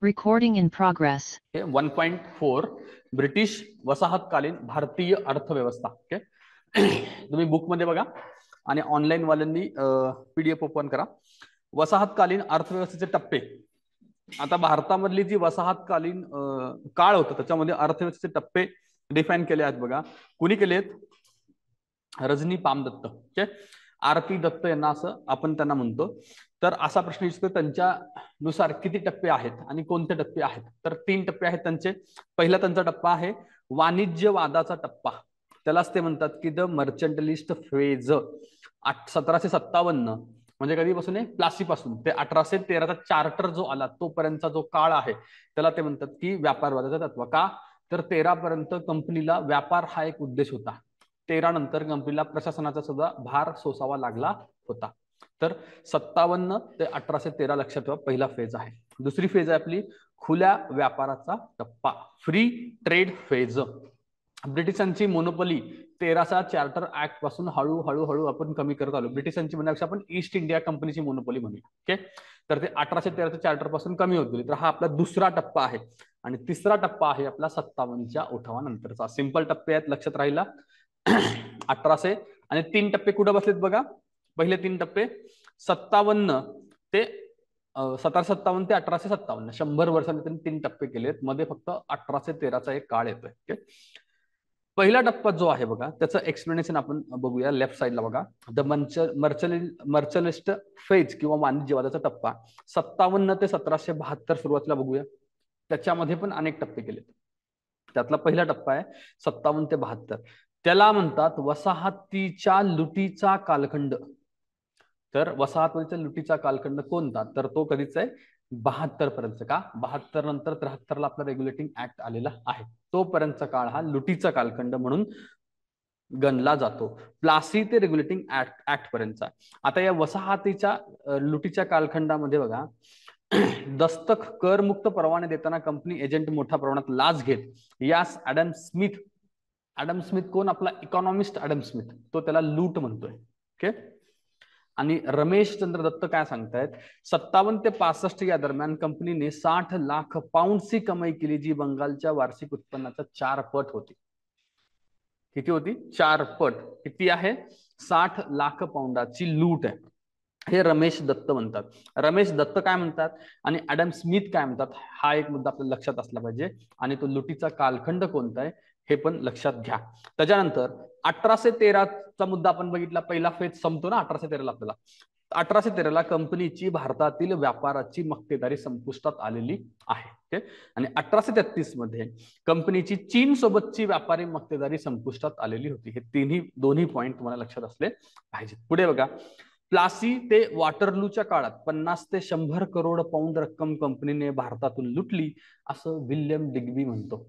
Recording in progress. 1.4 British वसाहतकालीन भारतीय अर्थव्यवस्था. Okay, तुम्ही बुक मध्ये बघा आणि ऑनलाईन वाल्यांनी पीडीएफ ओपन करा. वसाहतकालीन अर्थव्यवस्थेचे टप्पे. आता भारतामधली जी वसाहतकालीन काळ होता त्याच्यामध्ये अर्थव्यवस्थेचे टप्पे डिफाईन केले आहेत बघा. कुणी केलेत? रजनी पामदत्त. Okay, R P. दत्त यांना असं आपण त्यांना म्हणतो. तर असा प्रश्न विचारतो त्यांच्यानुसार किती टप्पे आहेत आणि कोणते टप्पे आहेत. तर 3 टप्पे आहेत त्यांचे. पहिला त्यांचा टप्पा आहे वाणिज्यवादाचा टप्पा. त्यालाच ते म्हणतात की द मर्चंटलिस्ट फेज. 1757 म्हणजे कधीपासून आहे? प्लासीपासून ते 1813चा चार्टर जो आला तोपर्यंतचा जो काळ आहे त्याला ते म्हणतात की व्यापारवादाचा तत्व. का? तर 13 पर्यंत कंपनीला व्यापार हा एक उद्देश होता. 13 नंतर कंपनीला प्रशासनाचा सुद्धा भार सोसावा लागला होता. तर 57 ते 1813 लक्षात ठेवा, पहिला फेज आहे. दुसरी फेज आहे आपली खुल्या व्यापाराचा टप्पा, फ्री ट्रेड फेज. ब्रिटिशांची मोनोपॉली 13चा चार्टर ऍक्ट पासून हळूहळू आपण कमी करत आलो. ब्रिटिशांची म्हणण्यापेक्षा आपण ईस्ट इंडिया कंपनीची मोनोपॉली म्हणूया. ओके, तर ते 1813च्या चार्टर पासून कमी होत गेली. तर हा आपला दुसरा टप्पा आहे. आणि तिसरा टप्पा आहे आपला 57च्या उठावानंतरचा. सिंपल टप्पे आहेत, लक्षात राहिला. 1800 आणि 3 टप्पे कुठे बसलेत बघा. पहिले 3 टप्पे 57 ते 1757 ते 1857, 100 वर्षांनी त्यांनी 3 टप्पे केलेत. मध्ये फक्त 1813चा एक काळ येतोय. ओके, पहिला टप्पा जो आहे बघा त्याचं एक्सप्लेनेशन आपण बघूया. लेफ्ट साइडला बघा, द मर्चंटलिस्ट फेज किंवा वाणिज्यवादाचा टप्पा 57 ते 1772 सुरुवातीला बघूया. त्याच्यामध्ये पण अनेक टप्पे केलेत. त्यातला पहिला टप्पा आहे 57 ते 72. त्याला म्हणतात वसाहतीच्या लुटीचा कालखंड. तर वसाहतीच्या लुटीचा कालखंड कोणता? तर तो कधीच आहे? 72 पर्यंत. का? 72 नंतर 73ला आपला रेग्युलेटिंग ऍक्ट आलेला आहे. तोपर्यंतचा काळ हा लुटीचा कालखंड म्हणून गणला जातो. प्लासी ते रेग्युलेटिंग ऍक्ट पर्यंतचा. आता या वसाहतीच्या लुटीच्या कालखंडामध्ये बघा, दस्तक करमुक्त परवाने देताना कंपनी एजंट मोठ्या प्रमाणात लाच घेत. यास ऍडम स्मिथ कोण? आपला इकॉनॉमिस्ट ऍडम स्मिथ, तो त्याला लूट म्हणतोय. ओके, आणि रमेश चंद्र दत्त काय सांगतायत? 57 ते 65 या दरम्यान कंपनीने 60 लाख पाऊंडची कमाई केली, जी बंगालच्या वार्षिक उत्पन्नाच्या 4 पट होती. किती होती? 4 पट. किती आहे? 60 लाख पाऊंडाची लूट आहे. हे रमेश दत्त म्हणतात. रमेश दत्त काय म्हणतात आणि ऍडम स्मिथ काय म्हणतात, हा एक मुद्दा आपल्या लक्षात असला पाहिजे. आणि तो लुटीचा कालखंड कोणता आहे हे पण लक्षात घ्या. त्याच्यानंतर 1813चा मुद्दा आपण बघितला. पहिला फेज संपतो ना 1813ला आपल्याला. 1813ला कंपनीची भारतातील व्यापाराची मक्तेदारी संपुष्टात आलेली आहे. आणि 1833 मध्ये कंपनीची चीन सोबतची व्यापारी मक्तेदारी संपुष्टात आलेली होती. हे दोन्ही पॉईंट तुम्हाला लक्षात असले पाहिजेत. पुढे बघा, प्लासी ते वॉटरलूच्या काळात 50 ते 100 करोड पाऊंड रक्कम कंपनीने भारतातून लुटली असं विल्यम डिग्बी म्हणतो.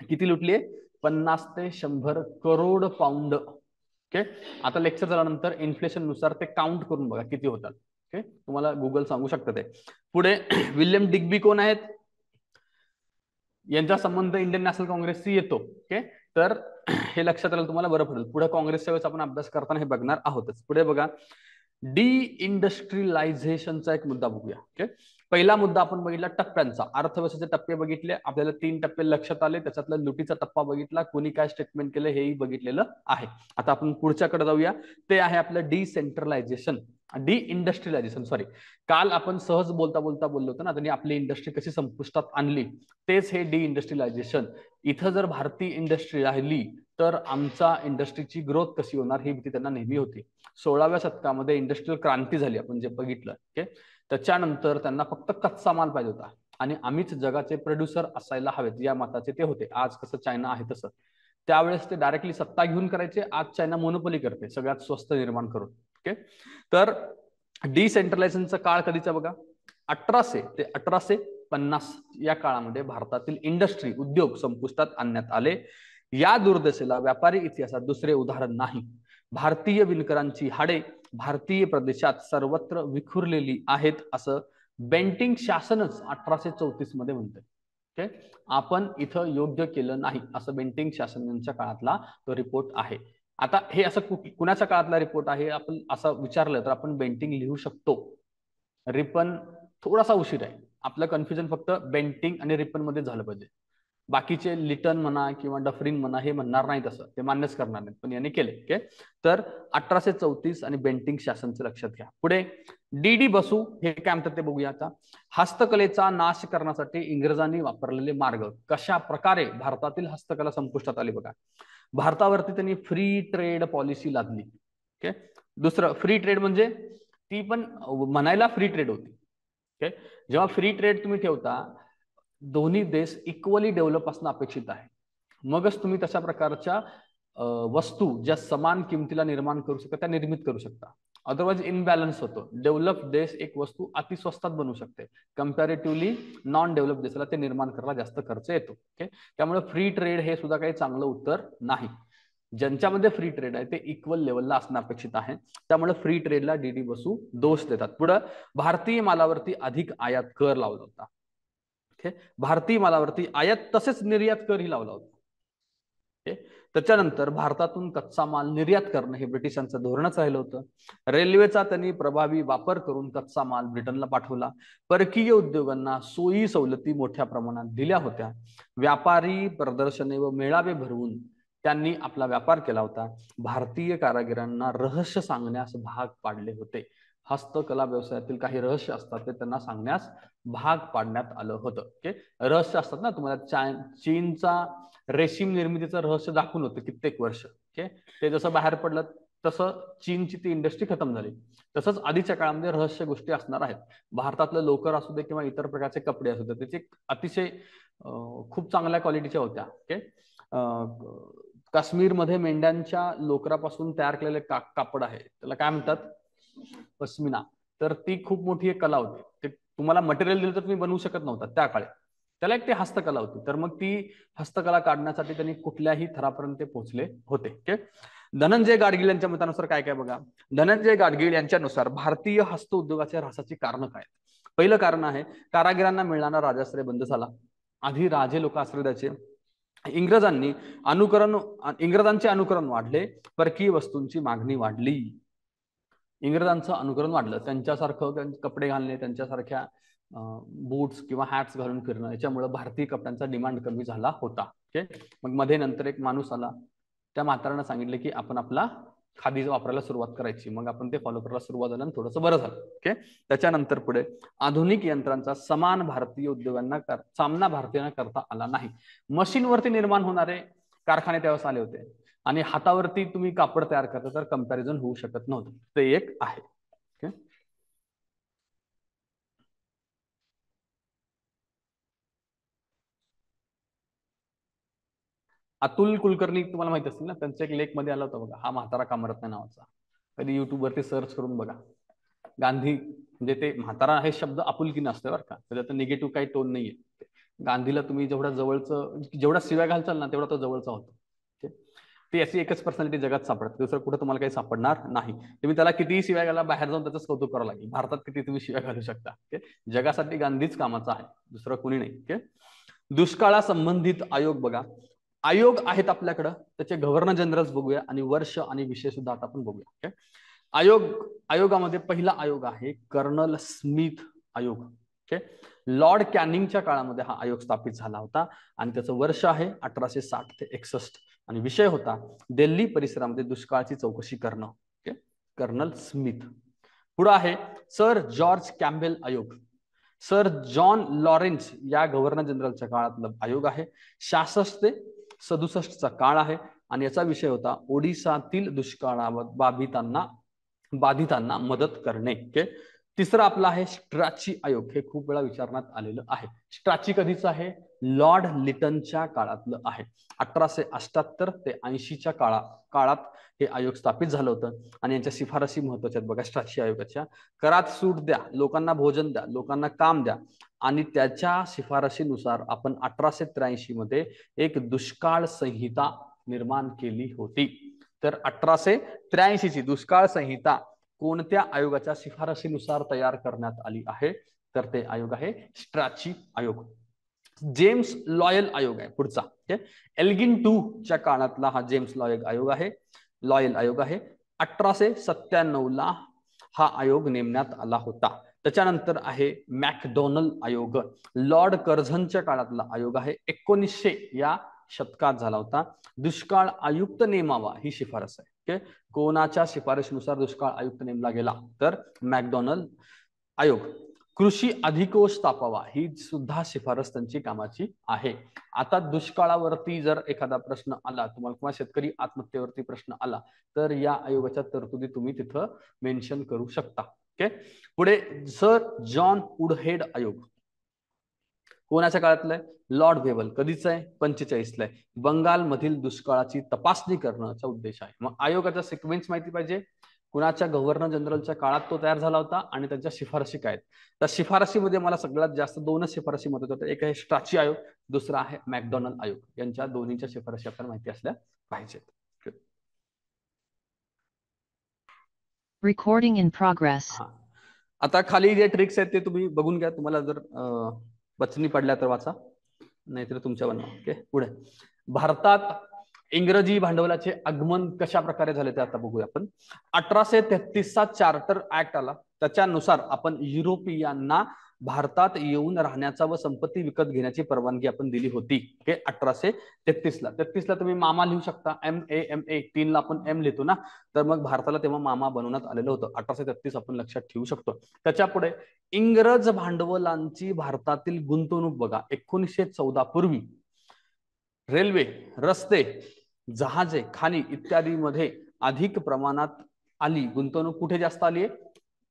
किती लुटली? 50 ते 100 करोड पाऊंड. ओके, आता लेक्चर झाल्यानंतर इन्फ्लेशन नुसार ते काउंट करून बघा किती होतात. ओके, तुम्हाला गुगल सांगू शकतं ते. पुढे विल्यम डिग्बी कोण आहेत? यांचा संबंध इंडियन नॅशनल काँग्रेसशी येतो. ओके, तर हे लक्षात आलं तुम्हाला बरं पडेल. पुढे काँग्रेसच्या वेळेस आपण अभ्यास करताना हे बघणार आहोतच. पुढे बघा, डी इंडस्ट्रियलायझेशनचा एक मुद्दा बघूया. ओके, पहिला मुद्दा आपण बघितला टप्प्यांचा. अर्थव्यवस्थेचे टप्पे बघितले, आपल्याला 3 टप्पे लक्षात आले. त्याच्यातला लुटीचा टप्पा बघितला, कोणी काय स्टेटमेंट केलं हेही बघितलेलं आहे. आता आपण पुढच्याकडे जाऊया. ते आहे आपलं डिसेंट्रलायझेशन, डी इंडस्ट्रियलायझेशन. सॉरी, काल आपण सहज बोलता बोललो होतो ना, त्यांनी आपली इंडस्ट्री कशी संपुष्टात आणली, तेच हे डी इंडस्ट्रियलायझेशन. इथं जर भारतीय इंडस्ट्री राहिली तर आमचा इंडस्ट्रीची ग्रोथ कशी होणार ही भीती त्यांना नेहमी होती. 16व्या शतकामध्ये इंडस्ट्रियल क्रांती झाली, आपण जे बघितलं. ओके, त्याच्यानंतर त्यांना फक्त कच्चा माल पाहिजे होता आणि आम्हीच जगाचे प्रोड्युसर असायला हवेत या मताचे ते होते. आज कसं चायना आहे तसं. त्यावेळेस ते डायरेक्टली सत्ता घेऊन करायचे. आज चायना मोनोपोली करते सगळ्यात स्वस्त निर्माण करून. ओके, तर डिसेंट्रलायझेशनचा काळ कधीचा बघा, 1800 ते 1850 या काळामध्ये भारतातील इंडस्ट्री उद्योग संपुष्टात आणण्यात आले. या दुर्दशेला व्यापारी इतिहासात दुसरे उदाहरण नाही. भारतीय विणकरांची हाडे भारतीय प्रदेशात सर्वत्र विखुरलेली आहेत असं बेंटिंग शासनच 1834 मध्ये म्हणते. ओके, आपण इथं योग्य केलं नाही असं बेंटिंग शासन यांच्या काळातला तो रिपोर्ट आहे. आता हे असं कुणाच्या काळातला रिपोर्ट आहे आपण असं विचारलं तर आपण बेंटिंग लिहू शकतो. रिपन थोडासा उशीर आहे. आपलं कन्फ्युजन फक्त बेंटिंग आणि रिपन मध्ये झालं पाहिजे. बाकीचे लिटन म्हणा किंवा डफरिन म्हणा हे म्हणणार नाही, तसं ते मान्यच करणार नाहीत, पण याने केले. ओके, तर 1834 आणि बेंटिंग शासनचं लक्षात घ्या. पुढे डी डी बसू हे काय म्हणतात ते बघूया आता. हस्तकलेचा नाश करण्यासाठी इंग्रजांनी वापरलेले मार्ग. कशा प्रकारे भारतातील हस्तकला संपुष्टात आली बघा. भारतावरती त्यांनी फ्री ट्रेड पॉलिसी लादली. ओके, दुसरं फ्री ट्रेड म्हणजे ती पण म्हणायला फ्री ट्रेड होती. ओके, जेव्हा फ्री ट्रेड तुम्ही ठेवता, दोन्ही देश इक्वली डेव्हलप असणं अपेक्षित आहे, मगच तुम्ही तशा प्रकारच्या वस्तू ज्या समान किमतीला निर्माण करू शकता त्या निर्मित करू शकता. अदरवाइज इनबॅलन्स होतो. डेव्हलप देश एक वस्तू अति स्वस्तात बनवू शकते, कम्पॅरेटिव्हली नॉन डेव्हलप देशाला ते निर्माण करायला जास्त खर्च येतो. ओके, त्यामुळे फ्री ट्रेड हे सुद्धा काही चांगलं उत्तर नाही. ज्यांच्यामध्ये फ्री ट्रेड आहे ते इक्वल लेवलला असणं अपेक्षित आहे, त्यामुळे फ्री ट्रेडला डी डी बसू दोष देतात. पुढे भारतीय मालावरती अधिक आयात कर लावला होता. भारतीय मालावरती आयात तसेच निर्यात करही लावला होता. त्याच्यानंतर भारतातून कच्चा माल निर्यात करणं हे ब्रिटिशांचं धोरणच राहिलं होतं. रेल्वेचा त्यांनी प्रभावी वापर करून कच्चा माल ब्रिटनला पाठवला. परकीय उद्योगांना सोयी सवलती मोठ्या प्रमाणात दिल्या होत्या. व्यापारी प्रदर्शने व मेळावे भरवून त्यांनी आपला व्यापार केला होता. भारतीय कारागिरांना रहस्य सांगण्यास भाग पाडले होते. हस्तकला व्यवसायातील काही रहस्य असतात ते त्यांना सांगण्यास भाग पाडण्यात आलं होतं. ओके, रहस्य असतात ना, तुम्हाला चीनचा रेशीम निर्मितीचं रहस्य दाखवून होतं कित्येक वर्ष. ओके, ते जसं बाहेर पडलं तसं चीनची ती इंडस्ट्री खतम झाली. तसंच आधीच्या काळामध्ये रहस्य गोष्टी असणार आहेत. भारतातलं लोकर असू दे किंवा इतर प्रकारचे कपडे असू दे, त्याचे अतिशय खूप चांगल्या क्वालिटीच्या होत्या. ओके, काश्मीरमध्ये मेंढ्यांच्या लोकरापासून तयार केलेले कापड आहे, त्याला काय म्हणतात, पश्मिना. तर ती खूप मोठी एक कला होती. ते तुम्हाला मटेरियल दिलं तर तुम्ही बनवू शकत नव्हता त्या काळी, त्याला एक ती हस्तकला होती. तर मग ती हस्तकला काढण्यासाठी त्यांनी कुठल्याही थरापर्यंत ते पोहोचले होते. ओके, धनंजय गाडगीळ यांच्या मतानुसार काय काय बघा. धनंजय गाडगीळ यांच्यानुसार भारतीय हस्त उद्योगाच्या ऱ्हासाची कारण काय. पहिलं कारण आहे कारागिरांना मिळणारा राजाश्रय बंद झाला. आधी राजे लोक आश्रय द्यायचे, इंग्रजांचे अनुकरण वाढले, परकीय वस्तूंची मागणी वाढली. इंग्रजांचं अनुकरण वाढलं, त्यांच्यासारखं कपडे घालणे, त्यांच्यासारख्या बूट्स किंवा हॅट्स घालून फिरणं, याच्यामुळे भारतीय कपड्यांचा डिमांड कमी झाला होता. ओके, मग मध्ये नंतर एक माणूस आला, त्या म्हाताऱ्यानं सांगितलं की आपण आपला खादी वापरायला सुरुवात करायची. मग आपण ते फॉलो करायला सुरुवात झालं आणि थोडंसं बरं झालं. ओके, त्याच्यानंतर पुढे आधुनिक यंत्रांचा सामना भारतीयांना करता आला नाही. मशीनवरती निर्माण होणारे कारखाने त्यावेळेस आले होते आणि हातावरती तुम्ही कापड तयार करता तर कंपॅरिझन होऊ शकत नव्हतं. ते एक आहे. ओके, अतुल कुलकर्णी तुम्हाला माहित असतील ना, त्यांच्या एक लेख मध्ये आला होता बघा, हा म्हातारा का मरत नाही नावाचा. कधी युट्यूब वरती सर्च करून बघा. गांधी म्हणजे ते म्हातारा हे शब्द आपुलकीनं असतं बरं का, त्याच्यात निगेटिव्ह काही टोन नाहीये. गांधीला तुम्ही जेवढा जवळचं, जेवढा शिव्या घालचाल ना तेवढा तो जवळचा होतो. ती अशी एकच पर्सनॅलिटी जगात सापडते, दुसरं कुठे तुम्हाला काही सापडणार नाही. तुम्ही त्याला कितीही शिव्या घाला, बाहेर जाऊन त्याचं कौतुक करावं लागेल. भारतात किती तुम्ही शिव्या घालू शकता. ओके, जगासाठी गांधीच कामाचा आहे, दुसरं कोणी नाही. ओके, दुष्काळासंबंधित आयोग बघा. आयोग आहेत आपल्याकडं, त्याचे गव्हर्नर जनरल बघूया आणि वर्ष आणि विषय सुद्धा आता आपण बघूया. ओके, आयोगामध्ये पहिला आयोग आहे कर्नल स्मिथ आयोग. ओके, लॉर्ड कॅनिंगच्या काळामध्ये हा आयोग स्थापित झाला होता आणि त्याचं वर्ष आहे 1860 ते 61 आणि विषय होता दिल्ली परिसरामध्ये दुष्काळाची चौकशी करणं. Okay, colonel Smith. पुढे आहे सर जॉर्ज कॅम्बेल आयोग. सर जॉन लॉरेन्स या गव्हर्नर जनरलच्या काळातला आयोग आहे. 66 ते 67 चा काळ आहे आणि याचा विषय होता ओडिसातील बाधितांना मदत करणे. ओके, तिसरा आपला आहे स्ट्रॅची आयोग. हे खूप वेळा विचारण्यात आलेलं आहे. स्ट्रॅची कधीच आहे, लॉर्ड लिटनच्या काळातलं आहे. 1878 ते 80च्या काळात हे आयोग स्थापित झालं होतं आणि यांच्या शिफारसी महत्वाच्या आहेत बघा. स्ट्रॅची आयोगाच्या करात सूट द्या, लोकांना भोजन द्या, लोकांना काम द्या आणि त्याच्या शिफारशीनुसार आपण 1883 मध्ये एक दुष्काळ संहिता निर्माण केली होती. तर 1883 ची दुष्काळ संहिता कोणत्या आयोगाच्या शिफारशीनुसार तयार करण्यात आली आहे, तर ते आयोग आहे स्ट्रॅची आयोग. जेम्स लॉयल आयोग आहे पुढचा. एल्गिन 2 च्या काळातला हा जेम्स लॉयल आयोग आहे. 1897 ला हा आयोग नेमण्यात आला होता. त्याच्यानंतर आहे मॅकडोनल आयोग, लॉर्ड कर्झनच्या काळातला आयोग आहे, 1900 या शतकात झाला होता. दुष्काळ आयुक्त नेमावा ही शिफारस आहे. ओके, कोणाच्या शिफारशीनुसार दुष्काळ आयुक्त नेमला गेला? तर मॅकडोनल आयोग. कृषी अधिकोष स्थापावा ही सुद्धा शिफारस त्यांची कामाची आहे. आता दुष्काळावरती जर एखादा प्रश्न आला तुम्हाला किंवा शेतकरी आत्महत्येवरती प्रश्न आला तर या आयोगाच्या तरतुदी तुम्ही तिथं मेन्शन करू शकता. ओके, पुढे सर जॉन वुडहेड आयोग, कोणाच्या काळातलं आहे? Lord Wavel. कधीच आहे? 45 ला आहे. बंगालमधील दुष्काळाची तपासणी करण्याचा उद्देश आहे. मग आयोगाचा सिक्वेन्स माहिती पाहिजे. कुणाच्या गव्हर्नर जनरलच्या काळात तो तयार झाला होता आणि त्यांच्या शिफारशी काय आहेत? तर शिफारशीमध्ये मला सगळ्यात जास्त दोनच शिफारशी महत्वाच्या होत्या. एक आहे स्ट्राची आयोग, दुसरा आहे मॅकडोनल आयोग. यांच्या दोन्हीच्या शिफारशी आपल्याला माहिती असल्या पाहिजेत. Recording in progress. आता खाली जे ट्रिक्स आहेत ते तुम्ही बघून घ्या. तुम्हाला जर बचनी पडल्या तर वाचा, नाहीतर तुमच्या बनवा. ओके, पुढे भारतात इंग्रजी भांडवलाचे आगमन कशा प्रकारे झाले ते आता बघूया आपण. 1833 चा चार्टर ऍक्ट आला. त्याच्यानुसार आपण युरोपियांना भारतात येऊन राहण्याचा व संपत्ती विकत घेण्याची परवानगी आपण दिली होती. ओके, 1833 ला. 33 ला तुम्ही मामा लिहू शकता, MAMA. 3 ला आपण M लिहितो ना, तर मग भारताला तेव्हा मामा बनवण्यात आलेलं होतं. 1833 आपण लक्षात ठेवू शकतो. त्याच्या पुढे इंग्रज भांडवलांची भारतातील गुंतवणूक बघा. 1914 पूर्वी रेल्वे, रस्ते, जहाजे, खाणी इत्यादी मध्ये अधिक प्रमाणात आली. गुंतवणूक कुठे जास्त आली आहे?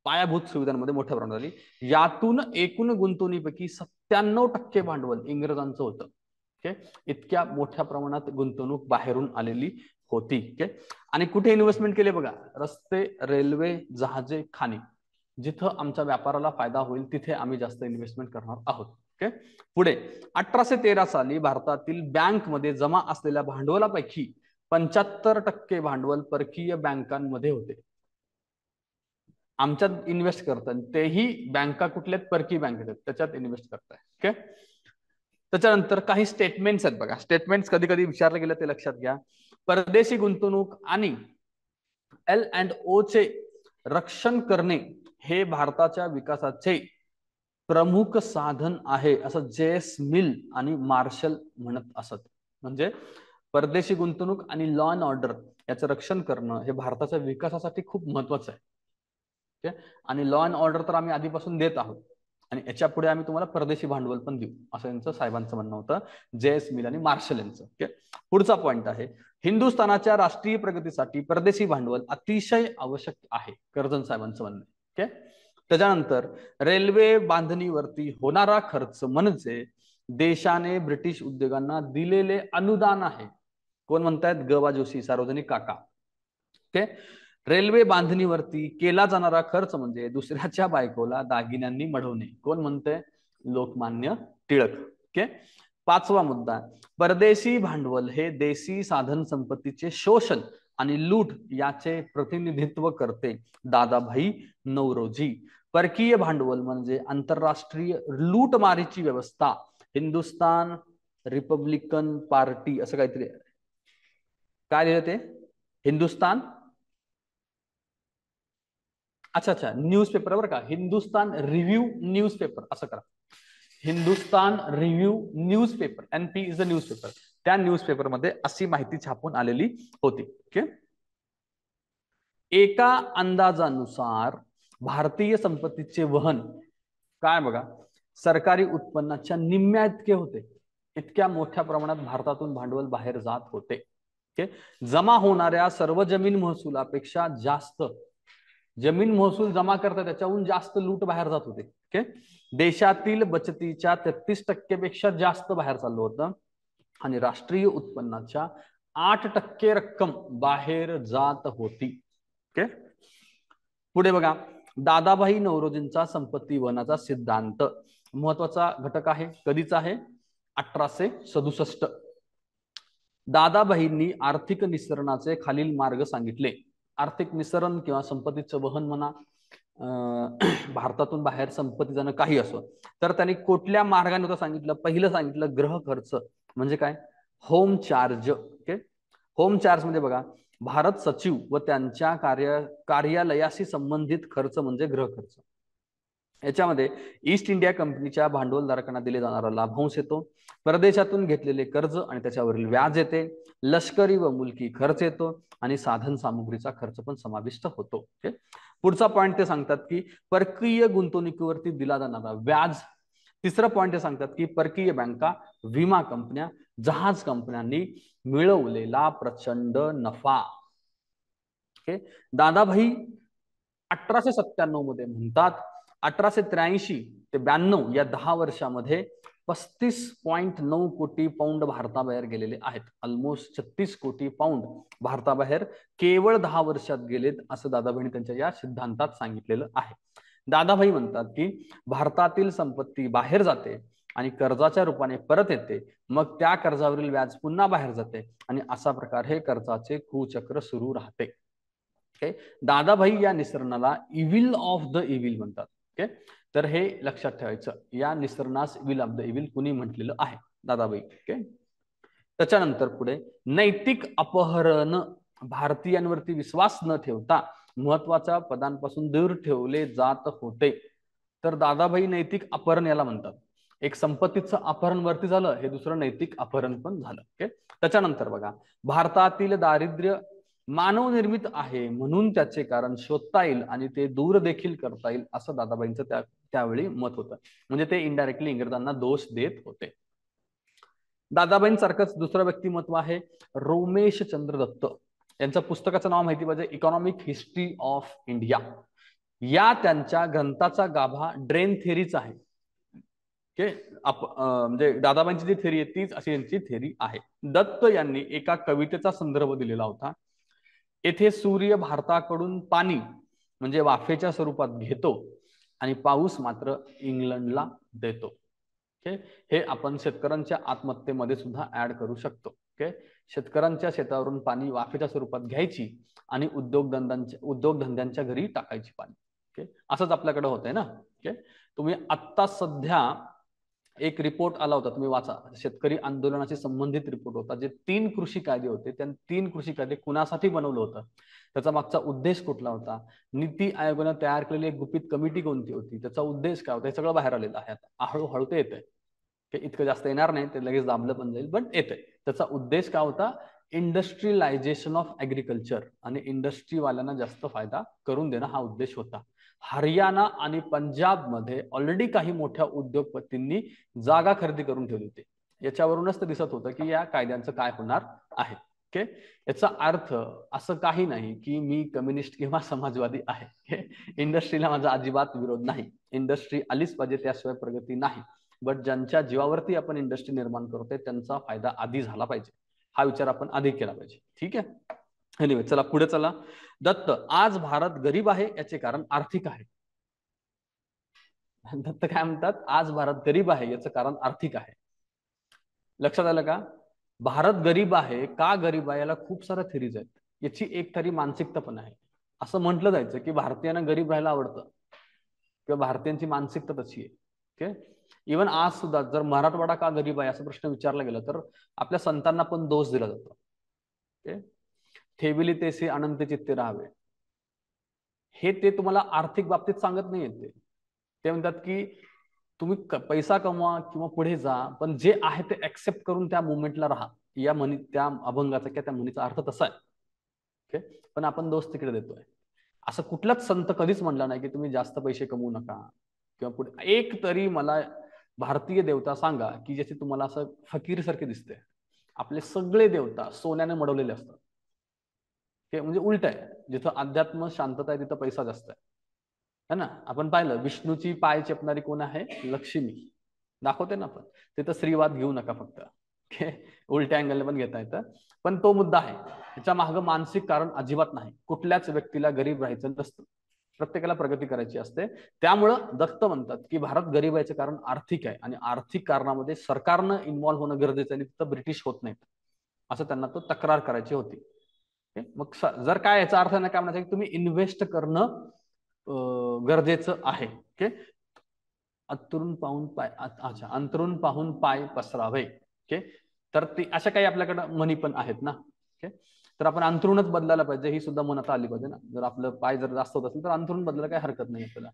पायाभूत सुविधांमध्ये मोठ्या प्रमाणात आली. यातून एकूण गुंतवणुकीपैकी 97% भांडवल इंग्रजांचं होतं. ओके, इतक्या मोठ्या प्रमाणात गुंतवणूक बाहेरून आलेली होती. ओके, आणि कुठे इन्व्हेस्टमेंट केले बघा? रस्ते, रेल्वे, जहाजे, खाणी. जिथं आमच्या व्यापाराला फायदा होईल तिथे आम्ही जास्त इन्व्हेस्टमेंट करणार आहोत. ओके, पुढे 1813 साली भारतातील बँकमध्ये जमा असलेल्या भांडवलापैकी 75% भांडवल परकीय बँकांमध्ये होते. आमच्यात इन्व्हेस्ट करतात, तेही बँका कुठल्या? परकीय बँकेत आहेत, त्याच्यात इन्व्हेस्ट करताय. ओके, त्याच्यानंतर काही स्टेटमेंट्स आहेत बघा. स्टेटमेंट्स कधी कधी विचारले गेले ते लक्षात घ्या. परदेशी गुंतवणूक आणि L&O चे रक्षण करणे हे भारताच्या विकासाचे प्रमुख साधन आहे, असं JS मिल आणि मार्शल म्हणत असत. म्हणजे परदेशी गुंतवणूक आणि लॉ अँड ऑर्डर याचं रक्षण करणं हे भारताच्या विकासासाठी खूप महत्वाचं आहे. आणि लॉ अँड ऑर्डर तर आम्ही आधीपासून देत आहोत आणि याच्या पुढे आम्ही तुम्हाला परदेशी भांडवल पण देऊ, असं यांचं साहेबांचं म्हणणं होतं, JS मिल आणि मार्शल यांचं. ओके, पुढचा पॉइंट आहे हिंदुस्थानाच्या राष्ट्रीय प्रगतीसाठी परदेशी भांडवल अतिशय आवश्यक आहे, कर्जन साहेबांचं म्हणणं. ओके, त्याच्यानंतर रेल्वे बांधणीवरती होणारा खर्च म्हणजे देशाने ब्रिटिश उद्योगांना दिलेले अनुदान आहे. कोण म्हणतायत? ग. जोशी, सार्वजनिक काका. ओके, रेल्वे बांधणीवरती केला जाणारा खर्च म्हणजे दुसऱ्याच्या बायकोला दागिन्यांनी मढवणे. कोण म्हणते? लोकमान्य टिळक. ओके, पाचवा मुद्दा, परदेशी भांडवल हे देशी साधन संपत्तीचे शोषण आणि लूट याचे प्रतिनिधित्व करते. दादाभाई नौरोजी. परकीय भांडवल म्हणजे आंतरराष्ट्रीय लूटमारीची व्यवस्था. हिंदुस्तान रिपब्लिकन पार्टी असं काहीतरी. काय लिहिलं ते? हिंदुस्तान, अच्छा न्यूजपेपर बरं का, हिंदुस्तान रिव्ह्यू न्यूजपेपर असं करा. Hindustan review newspaper, NP is a newspaper. त्या न्यूजपेपर मध्ये अशी माहिती छापून आलेली होती. ओके, एका अंदाजानुसार भारतीय संपत्तीचे वहन काय बघा, सरकारी उत्पन्नाच्या निम्म्या इतके होते. इतक्या मोठ्या प्रमाणात भारतातून भांडवल बाहेर जात होते. ओके, जमा होणाऱ्या सर्व जमीन महसुलापेक्षा जास्त जमीन महसूल जमा करतात त्याच्याहून जास्त लूट बाहेर जात होते. ओके, देशातील बचतीच्या 33% पेक्षा जास्त बाहेर चाललं होतं आणि राष्ट्रीय उत्पन्नाच्या 8% रक्कम बाहेर जात होती. ओके, पुढे बघा, दादाभाई नौरोजींचा संपत्ती वहनाचा सिद्धांत महत्वाचा घटक आहे. कधीचा आहे? 1867. दादाभाईंनी आर्थिक निसरणाचे खालील मार्ग सांगितले. आर्थिक निसरण किंवा संपत्तीचं वहन म्हणा, भारतातून बाहेर संपत्ती जाणं काही असो, तर त्यांनी कुठल्या मार्गाने होतं सांगितलं? पहिलं सांगितलं गृह खर्च म्हणजे काय? Home charge. Okay, home charge म्हणजे बघा, भारत सचिव व त्यांच्या कार्यालयाशी संबंधित खर्च म्हणजे गृह खर्च. याच्यामध्ये ईस्ट इंडिया कंपनीच्या भांडवलधारकांना दिले जाणारा लाभांश येतो, परदेशातून घेतलेले कर्ज आणि त्याच्यावरील व्याज येते, लष्करी व मुलकी खर्च येतो आणि साधन सामुग्रीचा खर्च पण समाविष्ट होतो. पुढचा पॉईंट ते सांगतात की परकीय गुंतवणुकीवरती दिला जाणारा व्याज. तिसरं पॉईंट ते सांगतात की परकीय बँका, विमा कंपन्या, जहाज कंपन्यांनी मिळवलेला प्रचंड नफा. ओके, दादाभाई 1897 मध्ये म्हणतात 1883 ते 92 या 10 वर्षामध्ये 35.9 कोटी पाऊंड भारताबाहेर गेलेले आहेत. ऑलमोस्ट 36 कोटी पाऊंड भारताबाहेर केवळ 10 वर्षात गेलेत असं दादाभाईंनी त्यांच्या या सिद्धांतात सांगितलेलं आहे. दादाभाई म्हणतात की भारतातील संपत्ती बाहेर जाते आणि कर्जाच्या रूपाने परत येते, मग त्या कर्जावरील व्याज पुन्हा बाहेर जाते आणि असा प्रकार हे कर्जाचे कुचक्र सुरू राहते. दादाभाई या निसरणाला इव्हिल ऑफ द इव्हिल म्हणतात. ओके, तर हे लक्षात ठेवायचं, या निसरणास इव्हिल ऑफ द इव्हिल कुणी म्हटलेलं आहे? दादाभाई. ओके, त्याच्यानंतर पुढे नैतिक अपहरण, भारतीयांवरती विश्वास न ठेवता महत्वाच्या पदांपासून दूर ठेवले जात होते. तर दादाभाई नैतिक अपहरण याला म्हणतात. एक संपत्तीचं अपहरण वरती झालं, हे दुसरं नैतिक अपहरण पण झालं. ओके, त्याच्यानंतर बघा, भारतातील दारिद्र्य मानव निर्मित आहे म्हणून त्याचे कारण शोधता येईल आणि ते दूर देखील करता येईल असं दादाबाईंचं त्यावेळी मत होतं. म्हणजे ते इनडायरेक्टली इंग्रजांना दोष देत होते. दादाबाईंसारखंच दुसरं व्यक्तिमत्व आहे रोमेश चंद्र दत्त. यांचं पुस्तकाचं नाव माहिती पाहिजे, इकॉनॉमिक हिस्ट्री ऑफ इंडिया. या त्यांच्या ग्रंथाचा गाभा ड्रेन थेरीच आहे. म्हणजे दादाबाईंची जी थेरी आहे तीच अशी यांची थेरी आहे. दत्त यांनी एका कवितेचा संदर्भ दिलेला होता. येथे सूर्य भारताकडून पाणी म्हणजे वाफेच्या स्वरूपात घेतो आणि पाऊस मात्र इंग्लंडला देतो. ओके, हे आपण शेतकऱ्यांच्या आत्महत्येमध्ये सुद्धा ऍड करू शकतो. ओके, शेतकऱ्यांच्या शेतावरून पाणी वाफेच्या स्वरूपात घ्यायची आणि उद्योगधंद्यांच्या घरी टाकायची पाणी. ओके, असंच आपल्याकडे होतंय ना. ओके, तुम्ही आत्ता सध्या एक रिपोर्ट आला होता, तुम्ही वाचा, शेतकरी आंदोलनाशी संबंधित रिपोर्ट होता. जे 3 कृषी कायदे होते, त्या 3 कृषी कायदे कुणासाठी बनवलं होतं, त्याचा मागचा उद्देश कुठला होता, नीती आयोगाने तयार केलेली एक गुपित कमिटी कोणती होती, त्याचा उद्देश काय होता, हे सगळं बाहेर आलेलं आहे. आता हळूहळू ते येतंय. इतकं जास्त येणार नाही, ते लगेच दाबलं पण जाईल, पण येतंय. त्याचा उद्देश काय होता, इंडस्ट्रियलायझेशन ऑफ ऍग्रिकल्चर आणि इंडस्ट्रीवाल्यांना जास्त फायदा करून देणं हा उद्देश होता. हरियाणा आणि पंजाबमध्ये ऑलरेडी काही मोठ्या उद्योगपतींनी जागा खरेदी करून ठेवली होती. याच्यावरूनच तर दिसत होतं की या कायद्यांचं काय होणार आहे. ओके, याचा अर्थ असं काही नाही की मी कम्युनिस्ट किंवा समाजवादी आहे. इंडस्ट्रीला माझा अजिबात विरोध नाही. इंडस्ट्री आलीच पाहिजे, त्याशिवाय प्रगती नाही. बट ज्यांच्या जीवावरती आपण इंडस्ट्री निर्माण करतोय त्यांचा फायदा आधी झाला पाहिजे, हा विचार आपण आधी केला पाहिजे. ठीक आहे, एनिवे चला पुढे चला. दत्त, आज भारत गरीब आहे याचे कारण आर्थिक आहे. दत्त काय म्हणतात, आज भारत गरीब आहे याचं कारण आर्थिक आहे. लक्षात आलं का? भारत गरीब आहे, का गरीब आहे, याला खूप साऱ्या थेरीज आहेत. याची एक तरी मानसिकता पण आहे. असं म्हटलं जायचं की भारतीयांना गरीब राहायला आवडतं किंवा भारतीयांची मानसिकता तशी आहे. ओके, इव्हन आज सुद्धा जर मराठवाडा का गरीब आहे असा प्रश्न विचारला गेला तर आपल्या संतांना पण दोष दिला जातो. ओके, ठेविली तेसे अनंत चित्ते राहावे, हे ते तुम्हाला आर्थिक बाबतीत सांगत नाही येते. ते म्हणतात की तुम्ही पैसा कमवा किंवा पुढे जा, पण जे आहे ते ऍक्सेप्ट करून त्या मुवमेंटला राहा. या म्हणी, त्या अभंगाचा किंवा त्या म्हणीचा अर्थ तसा आहे. ओके, पण आपण दोष तिकडे देतोय. असं कुठलाच संत कधीच म्हणला नाही की तुम्ही जास्त पैसे कमवू नका किंवा पुढे. एक तरी मला भारतीय देवता सांगा की ज्याचे तुम्हाला असं फकीर सारखे दिसते. आपले सगळे देवता सोन्याने मडवलेले असतात. ते म्हणजे उलट आहे, जिथं अध्यात्म शांतता आहे तिथं पैसा जास्त आहे ना. आपण पाहिलं विष्णूची पाय चेपणारी कोण आहे, लक्ष्मी दाखवते ना आपण. तिथं स्त्रीवाद घेऊ नका फक्त, उलट्या अँगलने पण घेता येतं. पण तो मुद्दा आहे, त्याच्या मागं मानसिक कारण अजिबात नाही. कुठल्याच व्यक्तीला गरीब राहायचं नसतं, प्रत्येकाला प्रगती करायची असते. त्यामुळं दत्त म्हणतात की भारत गरीब याचं कारण आर्थिक आहे आणि आर्थिक कारणामध्ये सरकारनं इन्व्हॉल्व्ह होणं गरजेचं आहे, तिथं ब्रिटिश होत नाहीत असं त्यांना तो तक्रार करायची होती. मग जर काय याचा अर्थ नाही काय म्हणायचं, तुम्ही इन्व्हेस्ट करणं गरजेचं आहे. ओके, अंतरून पाहून पाय, अच्छा, अंतरून पाहून पाय पसरावे. ओके, तर ती अशा काही आपल्याकडे म्हणी पण आहेत ना. ओके, तर आपण अंतरूनच बदलायला पाहिजे, ही सुद्धा म्हण आता आली पाहिजे ना. जर आपलं पाय जर जास्त होत असेल तर अंतरून बदलायला काही हरकत नाही आपल्याला.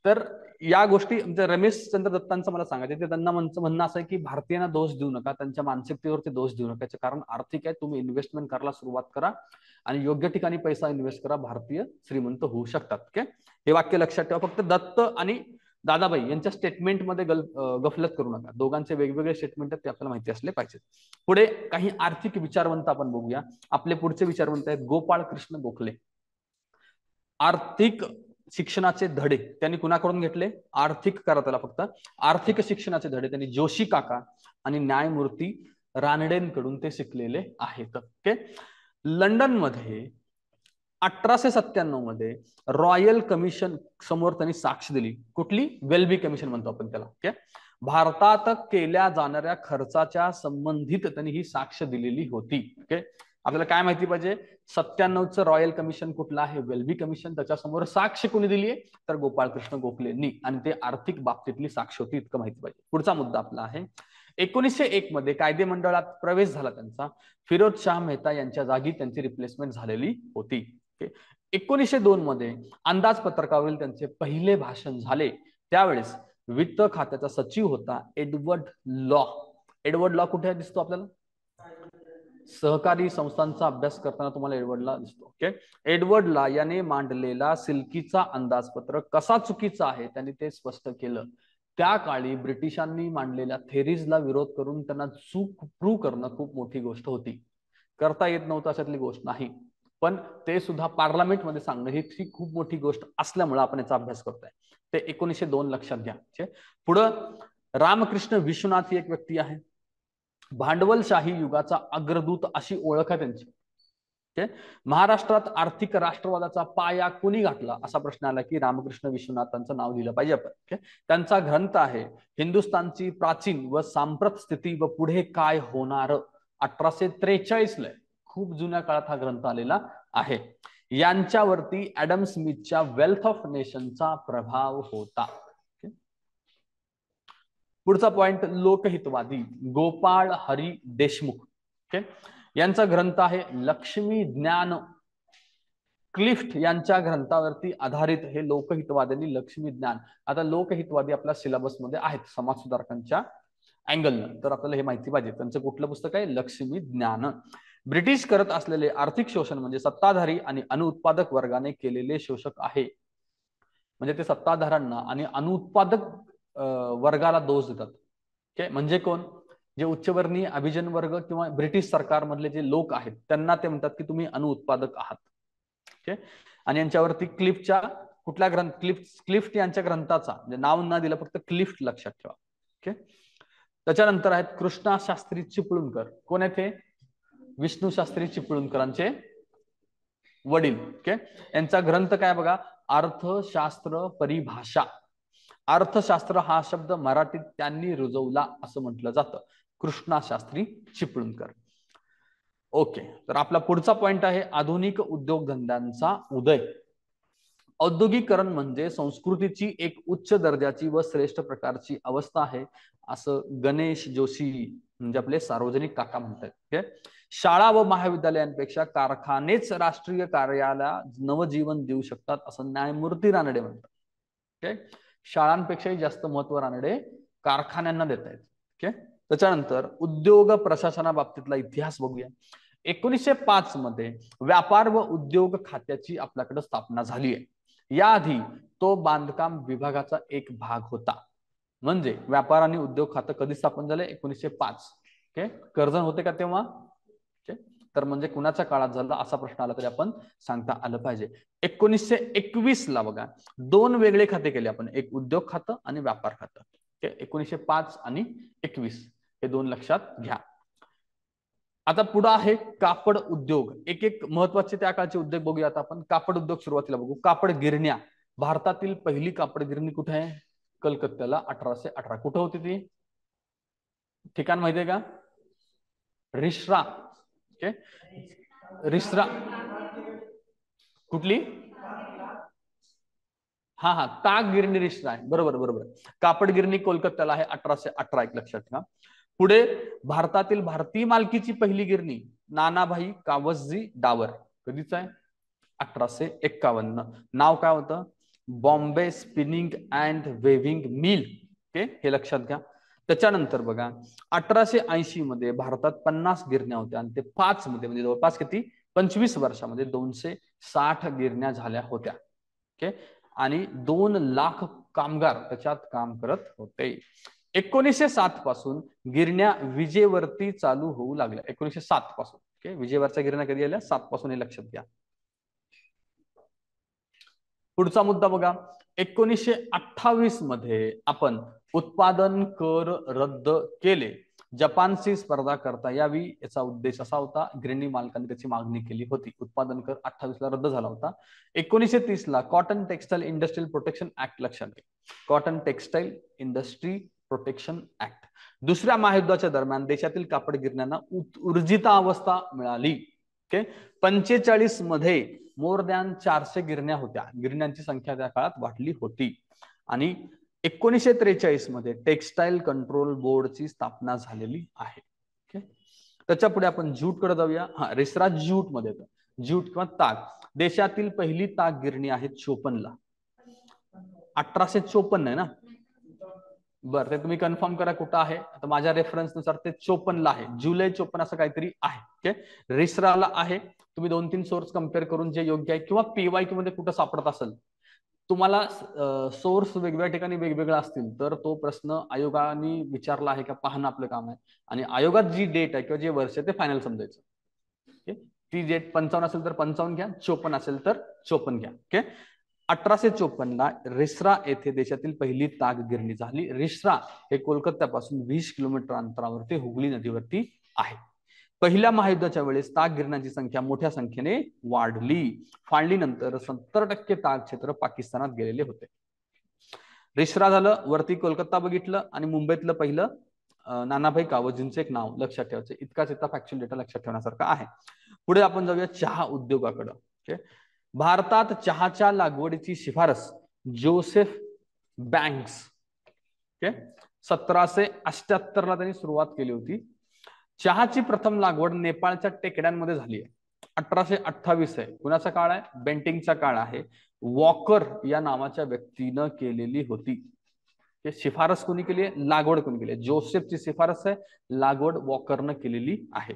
तर या गोष्टी म्हणजे रमेशचंद्र दत्तांचं मला सांगायचं ते त्यांना म्हणणं असं आहे की भारतीयांना दोष देऊ नका, त्यांच्या मानसिकतेवरती दोष देऊ नका. कारण आर्थिक आहे, तुम्ही इन्व्हेस्टमेंट करायला सुरुवात करा आणि योग्य ठिकाणी पैसा इन्व्हेस्ट करा, भारतीय श्रीमंत होऊ शकतात. ओके, हे वाक्य लक्षात ठेवा. फक्त दत्त आणि दादाबाई यांच्या स्टेटमेंटमध्ये गफलत करू नका. दोघांचे वेगवेगळे स्टेटमेंट आहेत ते आपल्याला माहिती असले पाहिजेत. पुढे काही आर्थिक विचारवंत आपण बघूया. आपले पुढचे विचारवंत आहेत गोपाळ कृष्ण गोखले. आर्थिक शिक्षणाचे धडे त्यांनी कुणाकडून घेतले? आर्थिक करा त्याला फक्त. आर्थिक शिक्षणाचे धडे त्यांनी जोशी काका आणि न्यायमूर्ती रानडेंकडून ते शिकलेले आहेत. ओके, लंडन मध्ये 1897 मध्ये रॉयल कमिशन समोर त्यांनी साक्ष दिली. कुठली? वेल्बी कमिशन म्हणतो आपण त्याला. ओके, भारतात केल्या जाणाऱ्या खर्चाच्या संबंधित त्यांनी ही साक्ष दिलेली होती. ओके, आपल्याला काय माहिती पाहिजे? 97चं रॉयल कमिशन कुठलं आहे? Welby commission. त्याच्यासमोर साक्ष कोणी दिली आहे? तर गोपाळकृष्ण गोखलेंनी, आणि ते आर्थिक बाबतीतली साक्ष होती, इतकं माहिती पाहिजे. पुढचा मुद्दा आपला आहे 1901 मध्ये कायदे मंडळात प्रवेश झाला त्यांचा. फिरोज शाह मेहता यांच्या जागी त्यांची रिप्लेसमेंट झालेली होती. 1902 मध्ये अंदाजपत्रकावरील त्यांचे पहिले भाषण झाले. त्यावेळेस वित्त खात्याचा सचिव होता एडवर्ड लॉ. एडवर्ड लॉ कुठे दिसतो आपल्याला? सहकारी संस्थांचा अभ्यास करताना तुम्हाला एडवर्ड लॉ दिसतो. ओके, एडवर्ड लॉ याने मांडलेला सिल्कीचा अंदाजपत्रक कसा चुकीचा आहे त्यांनी ते स्पष्ट केलं. त्या काळी ब्रिटिशांनी मांडलेल्या थेरीजला विरोध करून त्यांना चूक प्रूव्ह करणं खूप मोठी गोष्ट होती. करता येत नव्हतं अशातली गोष्ट नाही, पण ते सुद्धा पार्लमेंटमध्ये सांगणं ही खूप मोठी गोष्ट असल्यामुळे आपण याचा अभ्यास करतोय. ते 1902 लक्षात घ्या. पुढं रामकृष्ण विश्वनाथ ही एक व्यक्ती आहे. भांडवलशाही युगाचा अग्रदूत अशी ओळख आहे त्यांची. महाराष्ट्रात आर्थिक राष्ट्रवादाचा पाया कोणी घातला असा प्रश्न आला की रामकृष्ण विश्वनाथांचं नाव दिलं पाहिजे आपण. त्यांचा ग्रंथ आहे हिंदुस्थानची प्राचीन व सांप्रत स्थिती व पुढे काय होणार. 1843 ला, खूप जुन्या काळात हा ग्रंथ आलेला आहे. यांच्यावरती ऍडम स्मिथच्या वेल्थ ऑफ नेशनचा प्रभाव होता. पुढचा पॉइंट लोकहितवादी गोपाळ हरी देशमुख. ओके, यांचा ग्रंथ आहे लक्ष्मी ज्ञान. क्लिफ्ट यांच्या ग्रंथावरती आधारित हे लोकहितवाद्यांनी लक्ष्मी ज्ञान. आता लोकहितवादी आपल्या सिलेबसमध्ये आहेत समाज सुधारकांच्या अँगलनं, तर आपल्याला हे माहिती पाहिजे. त्यांचं कुठलं पुस्तक आहे? लक्ष्मी ज्ञान. ब्रिटिश करत असलेले आर्थिक शोषण म्हणजे सत्ताधारी आणि अनुत्पादक वर्गाने केलेले शोषक आहे. म्हणजे ते सत्ताधाऱ्यांना आणि अनुत्पादक वर्गाला दोष देतात. ओके, म्हणजे कोण? जे उच्चवर्णीय अभिजन वर्ग किंवा ब्रिटिश सरकारमधले जे लोक आहेत त्यांना ते म्हणतात की तुम्ही अनुत्पादक आहात. ओके, आणि यांच्यावरती क्लिफ्टच्या कुठल्या ग्रंथ? क्लिफ्ट यांच्या ग्रंथाचा म्हणजे नाव न दिलं, फक्त क्लिफ्ट लक्षात ठेवा. ओके, त्याच्यानंतर आहेत कृष्णा शास्त्री चिपळूणकर. कोण आहेत हे? विष्णू शास्त्री चिपळूणकरांचे वडील. ओके, यांचा ग्रंथ काय बघा? अर्थशास्त्र परिभाषा. अर्थशास्त्र हा शब्द मराठीत त्यांनी रुजवला असं म्हटलं जातं. कृष्णा शास्त्री चिपळूणकर. ओके, तर आपला पुढचा पॉइंट आहे आधुनिक उद्योगधंद्यांचा उदय. औद्योगिकरण म्हणजे संस्कृतीची एक उच्च दर्जाची व श्रेष्ठ प्रकारची अवस्था आहे असं गणेश जोशी म्हणजे आपले सार्वजनिक काका म्हणतात. शाळा व महाविद्यालयांपेक्षा कारखानेच राष्ट्रीय कार्याला नवजीवन देऊ शकतात असं न्यायमूर्ती रानडे म्हणतात. ओके, शाळांपेक्षाही जास्त महत्व रानडे कारखान्यांना देत आहेत. ओके, त्याच्यानंतर उद्योग प्रशासनाबाबतीतला इतिहास बघूया. 1905 मध्ये व्यापार व उद्योग खात्याची आपल्याकडे स्थापना झाली आहे. याआधी तो बांधकाम विभागाचा एक भाग होता. म्हणजे व्यापार आणि उद्योग खातं कधी स्थापन झालं? 1905. ओके, कर्जन होते का तेव्हा? तर म्हणजे कुणाच्या काळात झालं असा प्रश्न आला तरी आपण सांगता आलं पाहिजे. 1921 ला बघा 2 वेगळे खाते केले आपण, एक उद्योग खातं आणि व्यापार खातं. 1905 आणि 21 हे 2 लक्षात घ्या. आता पुढे आहे कापड उद्योग. एक एक महत्वाचे त्या काळचे उद्योग बघूया आता आपण. कापड उद्योग सुरुवातीला बघू. कापड गिरण्या. भारतातील पहिली कापड गिरणी कुठे आहे? कलकत्त्याला 1818. कुठे होती ती? ठिकाण माहितीये का? रिश्रा. ओके, रिश्रा कुठली? हा ताग गिरणी रिश्रा आहे. बरोबर बरोबर. कापड गिरणी कोलकात्याला आहे 1818. एक लक्षात ठेवा. पुढे भारतातील भारतीय मालकीची पहिली गिरणी नानाभाई कावसजी डावर. कधीच आहे? 1851. नाव काय होतं? Bombay spinning and weaving mill, okay, हे लक्षात घ्या. त्याच्यानंतर बघा 1880 मध्ये भारतात 50 गिरण्या होत्या आणि ते 5 मध्ये म्हणजे जवळपास किती 25 वर्षामध्ये 260 गिरण्या झाल्या होत्या. ओके, आणि 2 लाख कामगार त्याच्यात काम करत होते. 1907 पासून गिरण्या विजेवरती चालू होऊ लागल्या. 1907 पासून. ओके, विजेवरच्या गिरण्या कधी आल्या? 7 पासून, हे लक्षात घ्या. पुढचा मुद्दा बघा, 1928 मध्ये आपण उत्पादन कर रद्द केले. जपानशी स्पर्धा करता यावी याचा उद्देश असा होता. गिरणी मालकांनी त्याची मागणी केली होती. उत्पादन कर 28 ला रद्द झाला होता. 1930 ला cotton textile industrial protection act लक्षात घ्या. Cotton textile industry protection act. दुसऱ्या महायुद्धाच्या दरम्यान देशातील कापड गिरण्यांना ऊर्जिता अवस्था मिळाली. ओके, 45 मध्ये मोर दॅन 400 गिरण्या होत्या. गिरण्यांची संख्या त्या काळात वाढली होती. आणि 1943 मध्ये टेक्सटाईल कंट्रोल बोर्डची स्थापना झालेली आहे. ओके, त्याच्या पुढे आपण ज्यूट कडे जाऊया. हा, रिसरा ज्यूट मध्ये येतं. ज्यूट किंवा ताग. देशातील पहिली ताग गिरणी आहे 54 ला. 1854 आहे ना? बरं, ते तुम्ही कन्फर्म करा कुठं आहे. आता माझ्या रेफरन्स नुसार ते 54 ला आहे. जुलै 54 असं काहीतरी आहे. ओके, रिसराला आहे. तुम्ही 2-3 सोर्स कम्पेअर करून जे योग्य आहे किंवा पीवायक्यू मध्ये कुठं सापडत असेल, तुम्हाला सोर्स वेगवेगळ्या ठिकाणी वेगवेगळा असतील तर तो प्रश्न आयोगाने विचारला आहे का पाहणं आपलं काम आहे. आणि आयोगात जी डेट आहे किंवा जे वर्ष आहे ते फायनल समजायचं. ओके, ती डेट 55 असेल तर 55 घ्या, 54 असेल तर 54 घ्या. ओके, 1854 ला रिसरा येथे देशातील पहिली ताग गिरणी झाली. रिसरा हे कोलकात्यापासून 20 किलोमीटर अंतरावरती हुगली नदीवरती आहे. पहिल्या महायुद्धाच्या वेळेस ताग गिरण्यांची संख्या मोठ्या संख्येने वाढली. फाळणीनंतर 70% ताग क्षेत्र पाकिस्तानात गेलेले होते. रिसरा झालं, वरती कोलकाता बघितलं, आणि मुंबईतलं पहिलं नानाभाई कावजींचं एक नाव लक्षात ठेवायचं. इतकाच इतका फॅक्च्युअल डेटा लक्षात ठेवण्यासारखा आहे. पुढे आपण जाऊया चहा उद्योगाकडे. ओके, भारतात चहाच्या लागवडीची शिफारस जोसेफ बँक्स, ओके, 1778 ला त्यांनी सुरुवात केली होती. चहाची प्रथम लागवड नेपाळच्या टेकड्यांमध्ये झाली आहे. 1828 आहे. कुणाचा काळ आहे? बेंटिंगचा काळ आहे. वॉकर या नावाच्या व्यक्तीनं केलेली होती. शिफारस कोणी केली आहे? लागवड कोणी केली आहे? जोसेफची शिफारस आहे, लागवड वॉकरनं केलेली आहे.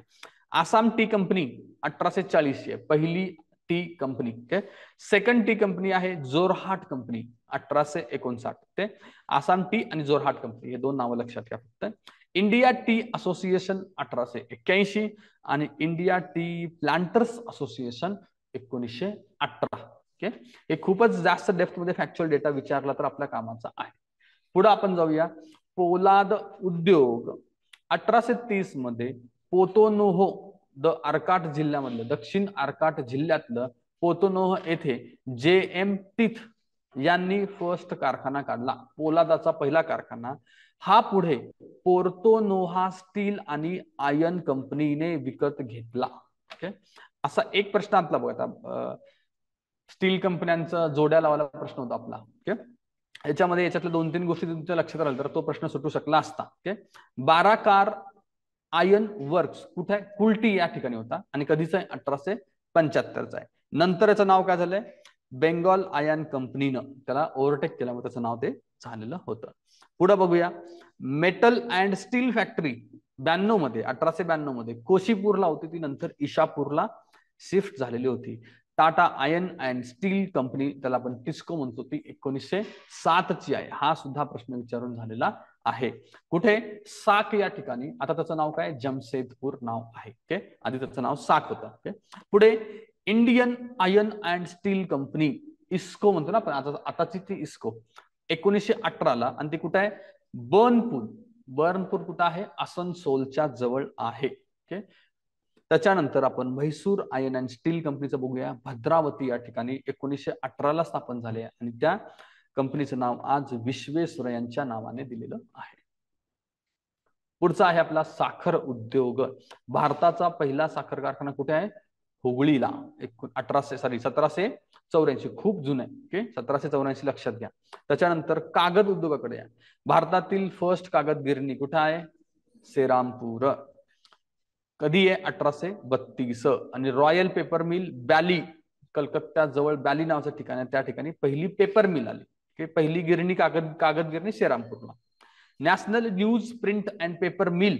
आसाम टी कंपनी 1840 आहे, पहिली T company. Okay, second T company आहे जोरहाट कंपनी 1859. ते आसाम टी आणि जोरहाट कंपनी हे 2 नावं लक्षात घ्या फक्त. इंडिया टी असोसिएशन 1881 आणि India T planters association 1918. Okay, हे खूपच जास्त डेप्थ मध्ये फॅक्च्युअल डेटा विचारला तर आपल्या कामाचा आहे. पुढे आपण जाऊया. पोलाद उद्योग 1830 मध्ये पोतोनोहो द आर्काट जिल्ह्यामधलं, दक्षिण आर्काट जिल्ह्यातलं पोतोनोह येथे JM टीथ यांनी फर्स्ट कारखाना काढला. पोलादाचा पहिला कारखाना. हा पुढे पोर्तोनोहा स्टील आणि आयर्न कंपनीने विकत घेतला. ओके, असा एक प्रश्न आपला बघा. स्टील कंपन्यांचा जोड्या लावायला प्रश्न होता आपला. ओके, याच्यामध्ये याच्यातल्या 2-3 गोष्टी तुमच्या लक्षात राहिल्या तर तो प्रश्न सुटू शकला असता. ओके, 12 कार आयर्न वर्क्स कुठे आहे? कुल्टी या ठिकाणी होता. आणि कधीचा आहे? 1875चा आहे. नंतर याचं नाव काय झालंय? बेंगॉल आयर्न कंपनीनं त्याला ओव्हरटेक केल्यामुळे त्याचं नाव ते झालेलं होतं. पुढे बघूया. मेटल अँड स्टील फॅक्टरी 92 मध्ये, 1892 मध्ये कोशीपूरला होती. ती नंतर इशापूरला शिफ्ट झालेली होती. Tata iron and steel company, त्याला आपण टिस्को म्हणतो, ती 1907 ची आहे. हा सुद्धा प्रश्न विचारून झालेला आहे. कुठे? साक या ठिकाणी. आता त्याचं नाव काय? जमशेदपूर नाव आहे. ओके, आधी त्याचं नाव साक होतं. ओके, पुढे Indian iron and steel company, IISCO म्हणतो ना आपण, आताची ती इस्को, 1918 ला. आणि ती कुठे आहे? बर्नपूर. बर्नपूर कुठं आहे? आसनसोलच्या जवळ आहे. ओके, त्याच्यानंतर आपण म्हैसूर आयर्न अँड स्टील कंपनीचं बघूया. भद्रावती या ठिकाणी 1918 ला स्थापन झाले आणि त्या कंपनीचं नाव आज विश्वेश्वरय्यांच्या नावाने दिलेलं आहे. पुढचा आहे आपला साखर उद्योग. भारताचा पहिला साखर कारखाना कुठे आहे? हुगळीला. 1784, खूप जुनं आहे. ओके, 1784 लक्षात घ्या. त्याच्यानंतर कागद उद्योगाकडे या. भारतातील फर्स्ट कागद गिरणी कुठे आहे? सेरामपूर. कधी आहे? 1832. आणि royal paper mill belly Calcutta जवळ बॅली नावाचं ठिकाण आहे, त्या ठिकाणी पहिली पेपर मिल आली, की पहिली गिरणी कागद गिरणी श्रीरामपूरला. National newsprint and paper mill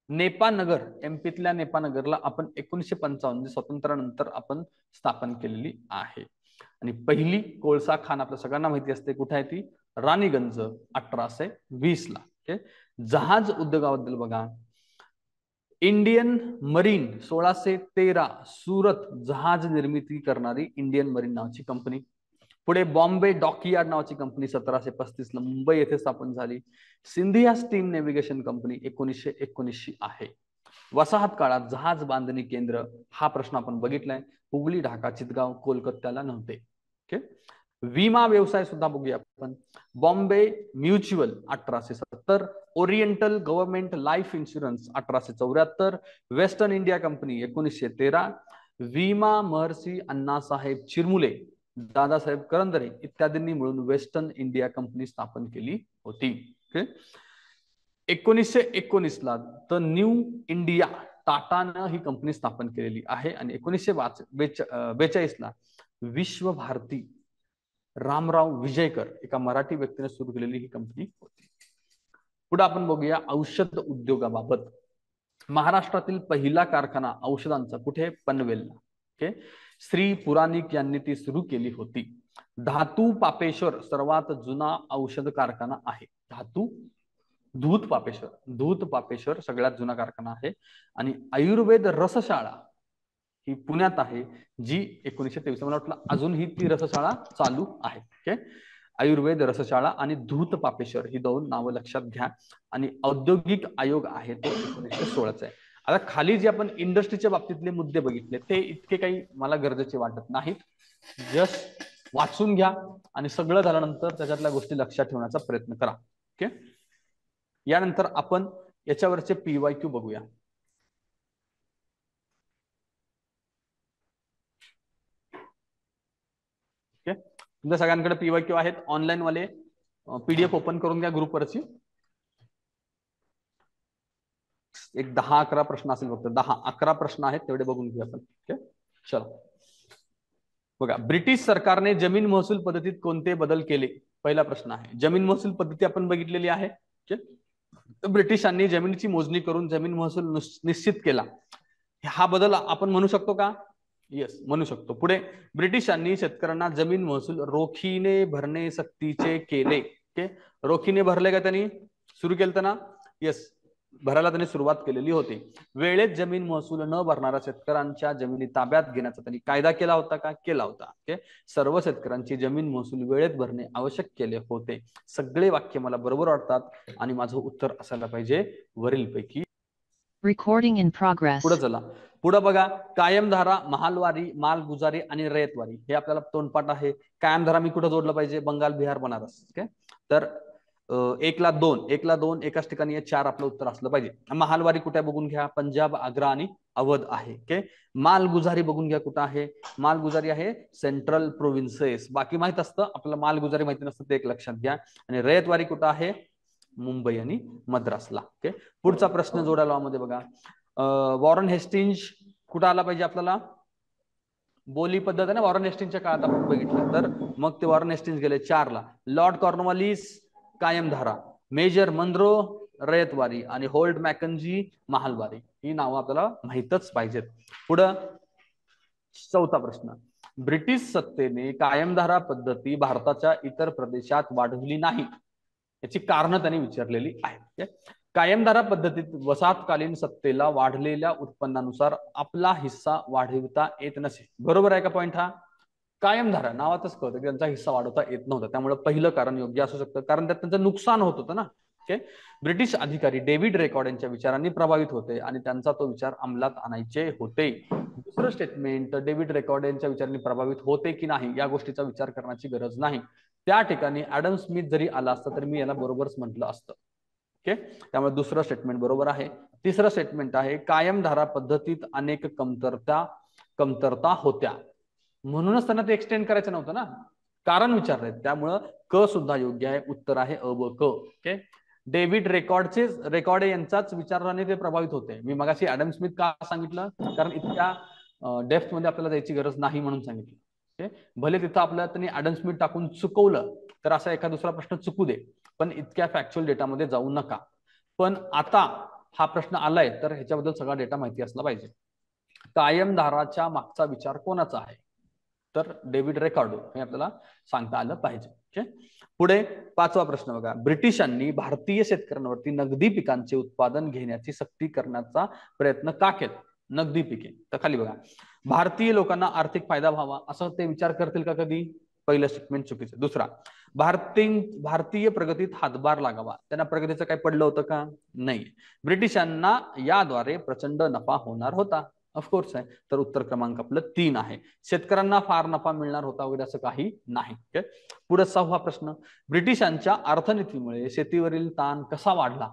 Nepanagar, एमपीतल्या नेपानगरला आपण 1955 म्हणजे स्वातंत्र्यानंतर आपण स्थापन केलेली आहे. आणि पहिली कोळसा खाण आपल्या सगळ्यांना माहिती असते, कुठे आहे ती? राणीगंज 1820 ला. जहाज उद्योगाबद्दल बघा, इंडियन मरीन 1613 सुरत जहाज निर्मिती करणारी इंडियन मरीन नावाची कंपनी. पुढे बॉम्बे डॉकयार्ड नावाची कंपनी 1735 ला मुंबई येथे स्थापन झाली. सिंधिया स्टीम नेव्हिगेशन कंपनी 1919 आहे. वसाहत काळात जहाज बांधणी केंद्र, हा प्रश्न आपण बघितलाय, हुगली, ढाका, चितगाव, कोलकात्याला नव्हते. ओके. विमा व्यवसाय सुद्धा बघूया आपण. Bombay mutual 1870, oriental government life insurance 1874, western India company 1913, विमा महर्षी अण्णासाहेब चिरमुले, दादासाहेब करंदरे इत्यादींनी मिळून वेस्टर्न इंडिया कंपनी स्थापन केली होती. 1919 ला द न्यू इंडिया टाटानं ही कंपनी स्थापन केलेली आहे. आणि 1942 ला विश्व भारती रामराव विजयकर एका मराठी व्यक्तीने सुरू केलेली ही कंपनी होती. पुढे आपण बघूया औषध उद्योगाबाबत. महाराष्ट्रातील पहिला कारखाना औषधांचा कुठे? पनवेलला. ओके. श्री पुराणिक यांनी ती सुरू केली होती. धातू पापेश्वर सर्वात जुना औषध कारखाना आहे. धूत पापेश्वर सगळ्यात जुना कारखाना आहे. आणि आयुर्वेद रसशाळा ही पुण्यात आहे, जी 1923. मला वाटलं अजूनही ती रसशाळा चालू आहे. ओके. आयुर्वेद रसशाळा आणि धूत पापेश्वर ही दोन नावं लक्षात घ्या. आणि औद्योगिक आयोग आहे तो 1916चा आहे. आता खाली जे आपण इंडस्ट्रीच्या बाबतीतले मुद्दे बघितले ते इतके काही मला गरजेचे वाटत नाहीत. जस्ट वाचून घ्या आणि सगळं झाल्यानंतर त्याच्यातल्या गोष्टी लक्षात ठेवण्याचा प्रयत्न करा. ओके. यानंतर आपण याच्यावरचे PYQ बघूया. ओके. तुमच्या सगळ्यांकडे PYQ आहेत. ऑनलाईन वाले PDF ओपन करून घ्या ग्रुपवरची. एक 10-11 प्रश्न असेल, फक्त 10-11 प्रश्न आहेत, तेवढे बघून घेऊ आपण. ओके. चलो बघा, ब्रिटिश सरकारने जमीन महसूल पद्धतीत कोणते बदल केले? पहिला प्रश्न आहे. जमीन महसूल पद्धती आपण बघितलेली आहे. ब्रिटिशांनी जमिनीची मोजणी करून जमीन महसूल निश्चित केला. हा बदल आपण म्हणू शकतो का? येस, म्हणू शकतो. पुढे ब्रिटिशांनी शेतकऱ्यांना जमीन महसूल रोखीने भरणे सक्तीचे केले. ओके. रोखीने भरले का त्यांनी? सुरू केलं ना? येस, भरायला त्यांनी सुरुवात केलेली होती. वेळेत जमीन महसूल न भरणाऱ्या शेतकऱ्यांच्या जमिनी ताब्यात घेण्याचा त्यांनी कायदा केला होता का? केला होता. ओके. सर्व शेतकऱ्यांची जमीन महसूल वेळेत भरणे आवश्यक केले होते. सगळे वाक्य मला बरोबर वाटतात आणि माझं उत्तर असायला पाहिजे वरीलपैकी. Recording in progress. पुढे चला. पुढे बघा, कायमधारा, महालवारी, मालगुजारी आणि रयतवारी हे आपल्याला तोंडपाठ आहे. कायमधारा मी कुठे जोडलं पाहिजे? बंगाल, बिहार, बनारस. ओके. तर 1 ला 2 एकाच ठिकाणी 4 आपलं उत्तर असलं पाहिजे. महालवारी कुठे बघून घ्या? पंजाब, आग्रा आणि अवध आहे. ओके. मालगुजारी बघून घ्या कुठं आहे? मालगुजारी आहे सेंट्रल प्रोव्हिन्सेस. बाकी माहित असतं आपल्याला, मालगुजारी माहिती नसतं ते एक लक्षात घ्या. आणि रयतवारी कुठं आहे? मुंबई आणि मद्रासला. ओके. पुढचा प्रश्न जोडायला मध्ये बघा, वॉरन हेस्टिंज कुठं आला पाहिजे आपल्याला? बोली पद्धत आहे ना, वॉरन हेस्टिंजच्या काळात आपण बघितलं तर मग ते वॉरन हेस्टिंज गेले 4 ला. Lord Cornwallis कायमधारा, major Munro ryotwari आणि होल्ड मॅकन्जी महालवारी. ही नावं आपल्याला माहितच पाहिजेत. पुढं चौथा प्रश्न, ब्रिटिश सत्तेने कायमधारा पद्धती भारताच्या इतर प्रदेशात वाढवली नाही, याची कारण त्यांनी विचारलेली आहेत. कायमधारा पद्धतीत वसाहतकालीन सत्तेला वाढलेल्या उत्पन्नानुसार आपला हिस्सा वाढवता येत नसे. बरोबर आहे का पॉईंट हा? कायमधारा नावातच कळतं की त्यांचा हिस्सा वाढवता येत नव्हता, त्यामुळे पहिलं कारण योग्य असू शकतं, कारण त्यात त्यांचं नुकसान होत होतं ना. ओके. ब्रिटिश अधिकारी डेव्हिड रेकॉर्ड यांच्या विचारांनी प्रभावित होते आणि त्यांचा तो विचार अंमलात आणायचे होते. दुसरं स्टेटमेंट, डेव्हिड रेकॉर्ड यांच्या विचारांनी प्रभावित होते की नाही या गोष्टीचा विचार करण्याची गरज नाही. त्या ठिकाणी ॲडम स्मिथ जरी आला असता तरी मी याला बरोबरच म्हटलं असतं. ओके. त्यामुळे दुसरं स्टेटमेंट बरोबर आहे. तिसरं स्टेटमेंट आहे, कायमधारा पद्धतीत अनेक कमतरता होत्या, म्हणूनच त्यांना ते एक्सटेंड करायचं नव्हतं ना, कारण विचारलंय. त्यामुळं क सुद्धा योग्य आहे. उत्तर आहे अ व क. ओके. डेव्हिड रेकॉर्ड यांचाच विचाराने ते प्रभावित होते. मी मगाशी ॲडम स्मिथ का सांगितलं? कारण इतक्या डेप्थ मध्ये आपल्याला जायची गरज नाही म्हणून सांगितलं. ओके, भले तिथं आपल्याला त्यांनी ॲडम स्मिथ टाकून चुकवलं तर असा एका दुसरा प्रश्न चुकू दे, पण इतक्या फॅक्च्युअल डेटामध्ये जाऊ नका. पण आता हा प्रश्न आलाय तर ह्याच्याबद्दल सगळा डेटा माहिती असला पाहिजे. कायमधाराच्या मागचा विचार कोणाचा आहे, तर डेव्हिड रिकार्डो हे आपल्याला सांगता आलं पाहिजे. ओके, पुढे 5वा प्रश्न बघा. ब्रिटिशांनी भारतीय शेतकऱ्यांवरती नगदी पिकांचे उत्पादन घेण्याची सक्ती करण्याचा प्रयत्न का केला? नगदी पिके, तर खाली बघा. भारतीय लोकांना आर्थिक फायदा व्हावा असं ते विचार करतील का कधी? पहिलं स्टेटमेंट चुकीचं. दुसरा, भारतीय प्रगतीत हातभार लागावा, त्यांना प्रगतीचं काही पडलं होतं का? नाही. ब्रिटिशांना याद्वारे प्रचंड नफा होणार होता, ऑफकोर्स आहे. तर उत्तर क्रमांक आपलं 3 आहे. शेतकऱ्यांना फार नफा मिळणार होता वगैरे असं काही नाही. पुढे 6वा प्रश्न. ब्रिटिशांच्या अर्थनीतीमुळे शेतीवरील ताण कसा वाढला?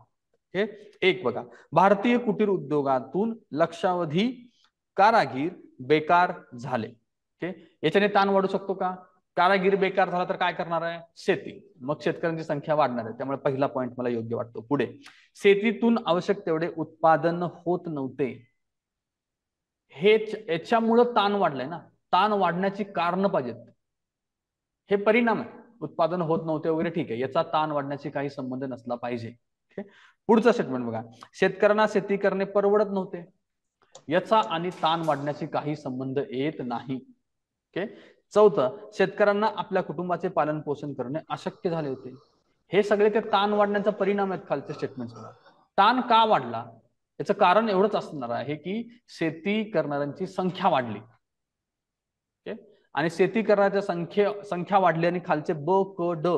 हे एक बघा. भारतीय कुटीर उद्योगातून लक्षावधी कारागीर बेकार झाले. याच्याने ताण वाढू शकतो का? कारागीर बेकार झाला तर काय करणार आहे? शेती, मग शेतकऱ्यांची संख्या वाढणार आहे. त्यामुळे पहिला पॉईंट मला योग्य वाटतो. पुढे, शेतीतून आवश्यक तेवढे उत्पादन होत नव्हते. हे याच्यामुळं ताण वाढलाय ना. ताण वाढण्याची कारण पाहिजेत, हे परिणाम आहे. उत्पादन होत नव्हते वगैरे ठीक आहे, याचा ताण वाढण्याची काही संबंध नसला पाहिजे. पुढचं स्टेटमेंट बघा. शेतकऱ्यांना शेती करणे परवडत नव्हते, याचा आणि ताण वाढण्याची काही संबंध येत नाही. ओके. चौथं, शेतकऱ्यांना आपल्या कुटुंबाचे पालन पोषण करणे अशक्य झाले होते. हे सगळे ते ताण वाढण्याचा परिणाम आहेत. खालचे स्टेटमेंट बघा. ताण का वाढला याचं कारण एवढंच असणार आहे की शेती करणाऱ्यांची संख्या वाढली. आणि शेती करण्याच्या संख्या वाढली आणि खालचे ब क ड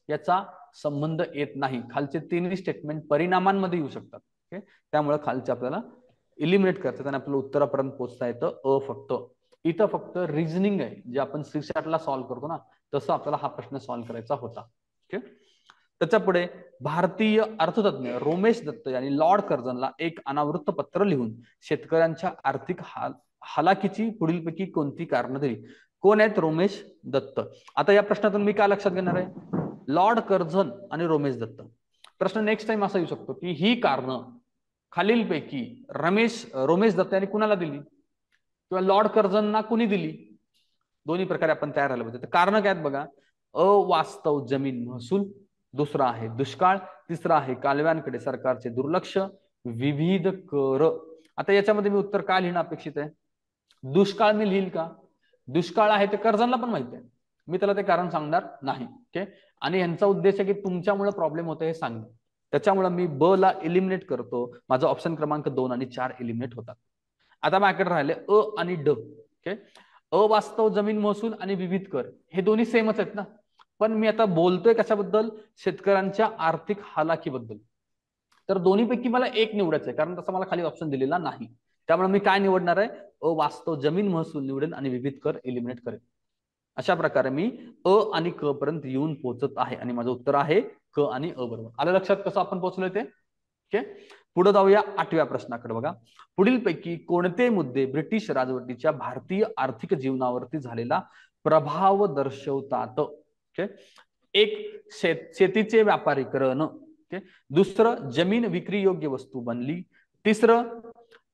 याचा संबंध येत नाही. खालचे तिन्ही स्टेटमेंट परिणामांमध्ये येऊ शकतात. त्यामुळे खालचे आपल्याला इलिमिनेट करतात आणि आपल्याला उत्तरापर्यंत पोहोचता येतं अ फक्त. इथं फक्त रिझनिंग आहे, जे आपण सीसॅटला सॉल्व्ह करतो ना, तसं आपल्याला हा प्रश्न सॉल्व्ह करायचा होता. ओके. त्याच्या पुढे, भारतीय अर्थतज्ञ रोमेश दत्त यांनी लॉर्ड कर्झनला एक अनावृत्त पत्र लिहून शेतकऱ्यांच्या आर्थिक हालाकीची पुढीलपैकी कोणती कारणं दिली? कोण आहेत? रोमेश दत्त. आता या प्रश्नातून मी काय लक्षात घेणार आहे? लॉर्ड कर्झन आणि रोमेश दत्त. प्रश्न नेक्स्ट टाइम असा येऊ शकतो की ही कारणं खालीलपैकी रोमेश दत्त यांनी कुणाला दिली किंवा लॉर्ड कर्झनना कुणी दिली? दोन्ही प्रकारे आपण तयार राहिलं पाहिजे. कारण काय आहेत बघा. अवास्तव जमीन महसूल, दुसरा आहे दुष्काळ, तिसरा आहे कालव्यांकडे सरकारचे दुर्लक्ष, विविध कर. आता याच्यामध्ये मी उत्तर काय लिहिणं अपेक्षित आहे? दुष्काळ मी लिहिल का? दुष्काळ आहे ते कर्झनला पण माहिती आहे, मी त्याला ते कारण सांगणार नाही. ओके. आणि यांचा उद्देश आहे की तुमच्यामुळे प्रॉब्लेम होतो हे सांगणं. त्याच्यामुळे मी ब ला इलिमिनेट करतो. माझा ऑप्शन क्रमांक 2 आणि 4 इलिमिनेट होतात. आता माझ्याकडे राहिले अ आणि ड. ओके. अवास्तव जमीन महसूल आणि विविध कर हे दोन्ही सेमच आहेत ना, पण मी आता बोलतोय कशाबद्दल? शेतकऱ्यांच्या आर्थिक हालाकीबद्दल. तर दोन्हीपैकी मला एक निवडायचं आहे, कारण तसा मला खाली ऑप्शन दिलेला नाही. त्यामुळे मी काय निवडणार आहे? अवास्तव जमीन महसूल निवडेन आणि विविध कर एलिमिनेट करेन. अशा प्रकारे मी अ आणि क पर्यंत येऊन पोहोचत आहे आणि माझं उत्तर आहे क आणि अ बरोबर. आलं लक्षात कसं आपण पोहोचलोय ते? ओके. पुढे जाऊया 8व्या प्रश्नाकडे बघा. पुढीलपैकी कोणते मुद्दे ब्रिटिश राजवटीच्या भारतीय आर्थिक जीवनावरती झालेला प्रभाव दर्शवतात? ओके. एक, शेतीचे व्यापारीकरण. दुसरं, जमीन विक्री योग्य वस्तू बनली. तिसरं,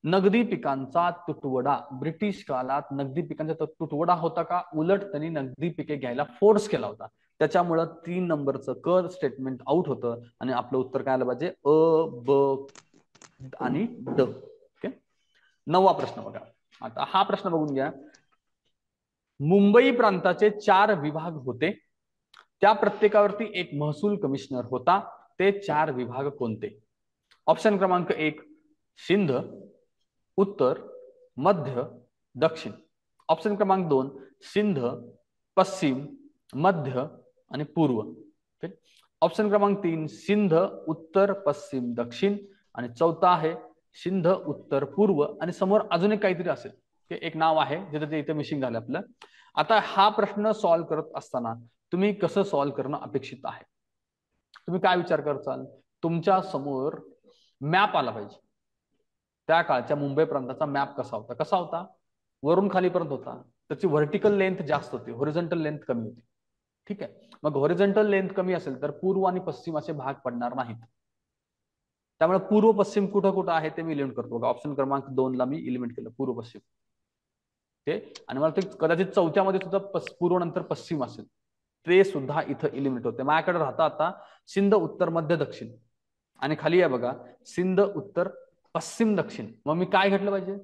नगदी पिकांचा तुटवडा. ब्रिटिश काळात नगदी पिकांचा तुटवडा होता का? उलट त्यांनी नगदी पिके घ्यायला फोर्स केला होता. त्याच्यामुळं 3 नंबरचं क स्टेटमेंट आउट होतं आणि आपलं उत्तर काय आलं पाहिजे? अ, ब आणि ड. ओके. 9वा प्रश्न बघा. आता हा प्रश्न बघून घ्या. मुंबई प्रांताचे 4 विभाग होते, त्या प्रत्येकावरती एक महसूल कमिशनर होता. ते 4 विभाग कोणते? ऑप्शन क्रमांक 1 सिंध, उत्तर, मध्य, दक्षिण. ऑप्शन क्रमांक 2 सिंध, पश्चिम, मध्य आणि पूर्व. ऑप्शन क्रमांक 3 सिंध, उत्तर, पश्चिम, दक्षिण. आणि चौथा आहे सिंध, उत्तर, पूर्व आणि समोर अजून एक काहीतरी असेल. एक नाव आहे जिथे ते इथे मिसिंग झालं आपलं. आता हा प्रश्न सॉल्व्ह करत असताना तुम्ही कसं सॉल्व्ह करणं अपेक्षित आहे? तुम्ही काय विचार करताल? तुमच्या समोर मॅप आला पाहिजे. त्या काळच्या मुंबई प्रांताचा मॅप कसा होता? कसा होता? वरून खालीपर्यंत होता. त्याची व्हर्टिकल लेंथ जास्त होती, हॉरिझॉन्टल लेंथ कमी होती. ठीक आहे. मग हॉरिझॉन्टल लेंथ कमी असेल तर पूर्व आणि पश्चिम असे भाग पडणार नाहीत. त्यामुळे पूर्व पश्चिम कुठं कुठं आहे ते मी इलिमिनेट करतो. ऑप्शन क्रमांक 2 ला मी इलिमिनेट केलं, पूर्व पश्चिम. ते आणि मला वाटतं कदाचित चौथ्यामध्ये सुद्धा पूर्व नंतर पश्चिम असेल, ते सुद्धा इथं इलिमिनेट होते. माझ्याकडे राहता आता सिंध उत्तर मध्य दक्षिण आणि खाली आहे बघा सिंध उत्तर पश्चिम दक्षिण. मग मी काय घेतलं पाहिजे?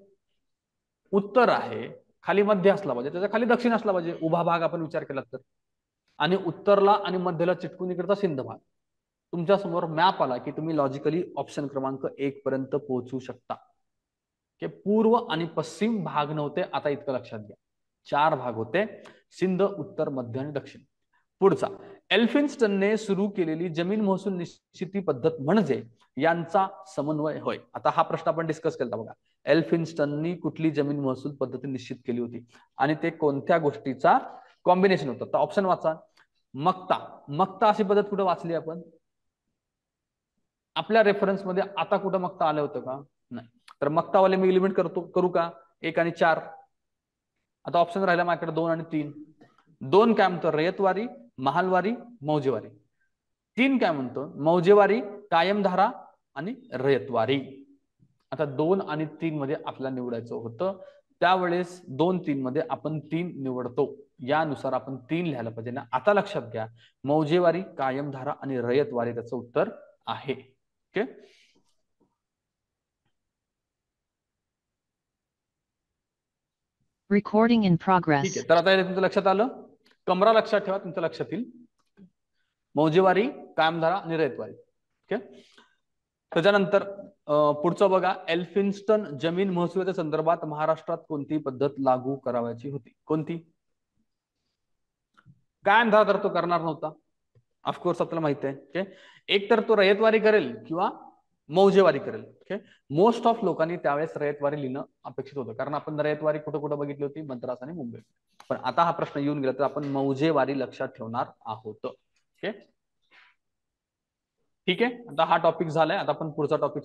उत्तर आहे, खाली मध्य असला पाहिजे, त्याच्या खाली दक्षिण असला पाहिजे, उभा भाग आपण विचार केला तर. आणि उत्तरला आणि मध्यला चिटकून इकडचा सिंध भाग. तुमच्या समोर मॅप आला की तुम्ही लॉजिकली ऑप्शन क्रमांक 1 पर्यंत पोहोचू शकता. की पूर्व आणि पश्चिम भाग नव्हते, आता इतकं लक्षात घ्या, 4 भाग होते, सिंध उत्तर मध्य आणि दक्षिण. पुढचा, एल्फिन्स्टनने सुरू केलेली जमीन महसूल निश्चिती पद्धत म्हणजे यांचा समन्वय होय. आता हा प्रश्न आपण डिस्कस केला बघा, एल्फिन्स्टननी कुठली जमीन महसूल पद्धती निश्चित केली होती आणि ते कोणत्या गोष्टीचा कॉम्बिनेशन होतं. तर ऑप्शन वाचा, मक्ता. मक्ता अशी पद्धत कुठे वाचली आपण? आपल्या रेफरन्स मध्ये आता कुठं मक्ता आलं होतं का? नाही. तर मक्तावाले मी एलिमेंट करू का? 1 आणि 4. आता ऑप्शन राहिला माझ्याकडे 2 आणि 3. 2 काय म्हणतो? रयतवारी, महालवारी, मौजेवारी. 3 काय म्हणतो? मौजेवारी, कायमधारा आणि रयतवारी. आता 2 आणि 3 मध्ये आपल्याला निवडायचं होतं, त्यावेळेस 2, 3 मध्ये आपण 3 निवडतो, यानुसार आपण 3 लिहायला पाहिजे ना. आता लक्षात घ्या, मौजेवारी, कायमधारा आणि रयतवारी त्याचं उत्तर आहे. ओके. Recording in ठीक progress. आहे. तर आता तुमचं लक्षात आलं, कमरा लक्षात ठेवा, तुमच्या लक्षात येईल. मौजेवारी, कायमधारा आणि रयतवारी. ओके. त्याच्यानंतर पुढचं बघा, एल्फिन्स्टन जमीन महसुलाच्या संदर्भात महाराष्ट्रात कोणती पद्धत लागू करावायची होती? कोणती? कायमधारा तर तो करणार नव्हता, ऑफकोर्स आपल्याला माहिती आहे. ओके. एक तर तो रयतवारी करेल किंवा मौजेवारी करेल. ओके. मोस्ट ऑफ लोकांनी त्यावेळेस रयतवारी लिहिणं अपेक्षित होतं, कारण आपण रयतवारी कुठं कुठं बघितली होती? मद्रास आणि मुंबई. पण आता हा प्रश्न येऊन गेला तर आपण मौजेवारी लक्षात ठेवणार आहोत. ओके. ठीक आहे. आता हा टॉपिक झालाय, आता आपण पुढचा टॉपिक